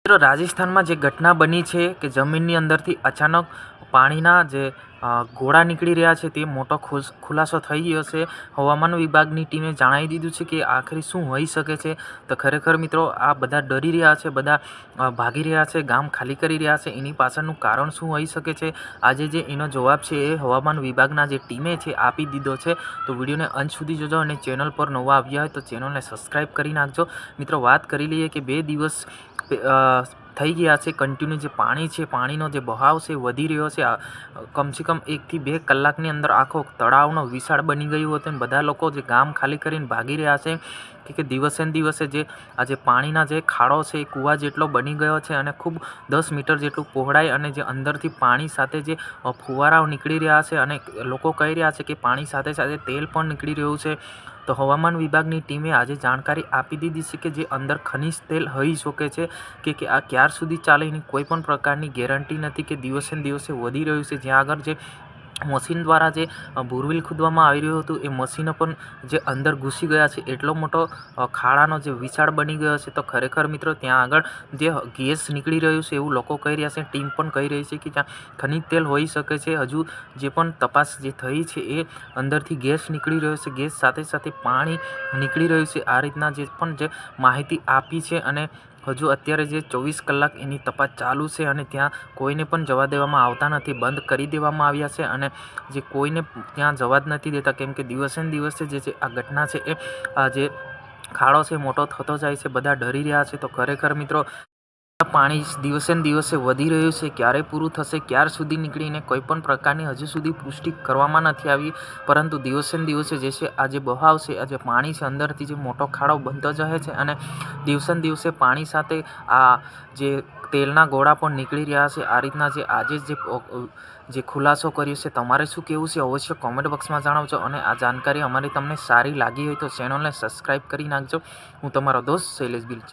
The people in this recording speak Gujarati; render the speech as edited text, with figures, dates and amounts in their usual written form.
મિત્રો રાજસ્થાનમાં જે ઘટના બની છે કે જમીનની અંદરથી અચાનક પાણીના જે ગોળા નીકળી રહ્યા છે તે મોટો ખુલાસો થઈ ગયો છે. હવામાન વિભાગની ટીમે જણાવી દીધું છે કે આખરે શું હોઈ શકે છે. તો ખરેખર મિત્રો આ બધા ડરી રહ્યા છે, બધા ભાગી રહ્યા છે, ગામ ખાલી કરી રહ્યા છે. એની પાછળનું કારણ શું હોઈ શકે છે, આજે જે એનો જવાબ છે એ હવામાન વિભાગના જે ટીમે છે આપી દીધો છે. તો વિડીયોને અંત સુધી જોજો અને ચેનલ પર નવા આવ્યા હોય તો ચેનલને સબસ્ક્રાઈબ કરી નાખજો. મિત્રો વાત કરી લઈએ કે 2 દિવસ થઈ ગયા છે કન્ટિન્યુ જે પાણી છે, પાણીનો જે બહાવ છે વધી રહ્યો છે. કમસે કમ 1 થી 2 કલાકની અંદર આખો તળાવનો વિશાળ બની ગયું હતું અને બધા લોકો જે ગામ ખાલી કરીને ભાગી રહ્યા છે કે દિવસે ને દિવસે જે આજે પાણીના જે ખાડો છે એ કૂવા જેટલો બની ગયો છે અને ખૂબ 10 મીટર જેટલું પહોળાઈ અને જે અંદરથી પાણી સાથે જે ફુવારાઓ નીકળી રહ્યા છે અને લોકો કહી રહ્યા છે કે પાણી સાથે સાથે તેલ પણ નીકળી રહ્યું છે. તો હવામાન વિભાગની ટીમે આજે જાણકારી આપી દીધી છે કે જે અંદર ખનિજ તેલ હોઈ શકે છે કે આ ક્યાર સુધી ચાલે એની કોઈ પણ પ્રકારની ગેરંટી નથી કે દિવસે ને દિવસે વધી રહ્યું છે. જ્યાં આગળ જે મશીન દ્વારા જે બોરવેલ ખોદવામાં આવી રહ્યું હતું એ મશીનો પણ જે અંદર ઘૂસી ગયા છે. એટલો મોટો ખાડાનો જે વિશાળ બની ગયો છે. તો ખરેખર મિત્રો ત્યાં આગળ જે ગેસ નીકળી રહ્યું છે એવું લોકો કહી રહ્યા છે. ટીમ પણ કહી રહી છે કે ત્યાં ખનિજ તેલ હોઈ શકે છે. હજુ જે પણ તપાસ જે થઈ છે એ અંદરથી ગેસ નીકળી રહ્યો છે, ગેસ સાથે સાથે પાણી નીકળી રહ્યું છે. આ રીતના જે પણ જે માહિતી આપી છે અને હજુ અત્યારે જે 24 કલાક એની તપાસ ચાલુ છે અને ત્યાં કોઈને પણ જવા દેવામાં આવતા નથી, બંધ કરી દેવામાં આવ્યા છે અને જે કોઈને ત્યાં જવા જ નથી દેતા. કેમ કે દિવસે ને દિવસે જે આ ઘટના છે એ આ જે ખાડો છે મોટો થતો જાય છે, બધા ડરી રહ્યા છે. તો ખરેખર મિત્રો પાણી દિવસે ને દિવસે વધી રહ્યું છે. ક્યારે પૂરું થશે, ક્યાર સુધી નીકળીને કોઈ પણ પ્રકારની હજુ સુધી પુષ્ટિ કરવામાં નથી આવી. પરંતુ દિવસે ને દિવસે જે છે આ જે બહાવ છે, આ જે પાણી છે અંદરથી જે મોટો ખાડો બનતો જાય છે અને દિવસે ને દિવસે પાણી સાથે આ જે તેલના ગોળા પણ નીકળી રહ્યા છે. આ રીતના જે આજે જે ખુલાસો કર્યો છે, તમારે શું કહેવું છે અવશ્ય કોમેન્ટ બોક્સમાં જણાવજો. અને આ જાણકારી અમારી તમને સારી લાગી હોય તો ચેનલને સબસ્ક્રાઈબ કરી નાખજો. હું તમારો દોસ્ત શૈલેષ ગિલ છે.